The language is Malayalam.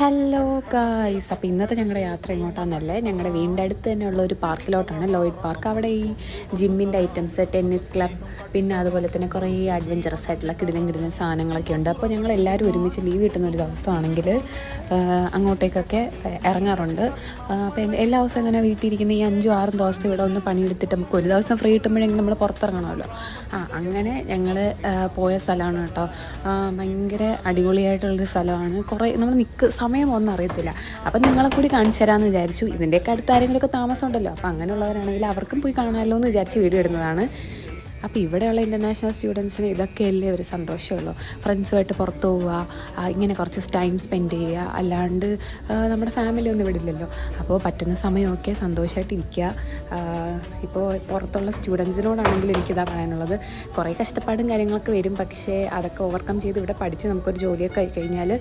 ഹലോ ഗായ്സ്, അപ്പോൾ ഇന്നത്തെ ഞങ്ങളുടെ യാത്ര എങ്ങോട്ടാണെന്നല്ലേ, ഞങ്ങളുടെ വീടിൻ്റെ അടുത്ത് തന്നെയുള്ള ഒരു പാർക്കിലോട്ടാണ്, ലോയിഡ് പാർക്ക്. അവിടെ ഈ ജിമ്മിൻ്റെ ഐറ്റംസ്, ടെന്നീസ് ക്ലബ്, പിന്നെ അതുപോലെ തന്നെ കുറേ അഡ്വഞ്ചറസ് ആയിട്ടുള്ള കിടിലൻ സാധനങ്ങളൊക്കെ ഉണ്ട്. അപ്പോൾ ഞങ്ങൾ എല്ലാവരും ഒരുമിച്ച് ലീവ് കിട്ടുന്ന ഒരു ദിവസമാണെങ്കിൽ അങ്ങോട്ടേക്കൊക്കെ ഇറങ്ങാറുണ്ട്. അപ്പോൾ എല്ലാ ദിവസവും അങ്ങനെ വീട്ടിലിരിക്കുന്ന ഈ 5-6 ദിവസം ഇവിടെ ഒന്ന് പണിയെടുത്തിട്ട് നമുക്ക് ഒരു ദിവസം ഫ്രീ കിട്ടുമ്പോഴെങ്കിലും നമ്മൾ പുറത്തിറങ്ങണമല്ലോ. അങ്ങനെ ഞങ്ങൾ പോയ സ്ഥലമാണ് കേട്ടോ. ഭയങ്കര അടിപൊളിയായിട്ടുള്ളൊരു സ്ഥലമാണ്. കുറേ നമ്മൾ സമയമൊന്നും അറിയത്തില്ല. അപ്പം നിങ്ങളെ കൂടി കാണിച്ചു തരാമെന്ന് വിചാരിച്ചു. ഇതിൻ്റെയൊക്കെ അടുത്ത് ആരെങ്കിലുമൊക്കെ താമസം ഉണ്ടല്ലോ, അപ്പോൾ അങ്ങനെയുള്ളവരാണെങ്കിൽ അവർക്കും പോയി കാണാമല്ലോ എന്ന് വിചാരിച്ച് വീഡിയോ ഇടുന്നതാണ്. അപ്പോൾ ഇവിടെയുള്ള ഇൻ്റർനാഷണൽ സ്റ്റുഡൻസിന് ഇതൊക്കെയല്ലേ ഒരു സന്തോഷമുള്ളൂ. ഫ്രണ്ട്സുമായിട്ട് പുറത്ത് പോവുക, ഇങ്ങനെ കുറച്ച് ടൈം സ്പെൻഡ് ചെയ്യുക. അല്ലാണ്ട് നമ്മുടെ ഫാമിലി ഒന്നും വിടില്ലല്ലോ. അപ്പോൾ പറ്റുന്ന സമയമൊക്കെ സന്തോഷമായിട്ട് ഇരിക്കുക. ഇപ്പോൾ പുറത്തുള്ള സ്റ്റുഡൻസിനോടാണെങ്കിലും എനിക്കിതാ പറയാനുള്ളത്. കുറേ കഷ്ടപ്പാടും കാര്യങ്ങളൊക്കെ വരും, പക്ഷേ അതൊക്കെ ഓവർകം ചെയ്ത് ഇവിടെ പഠിച്ച് നമുക്കൊരു ജോലിയൊക്കെ ആയി കഴിഞ്ഞാൽ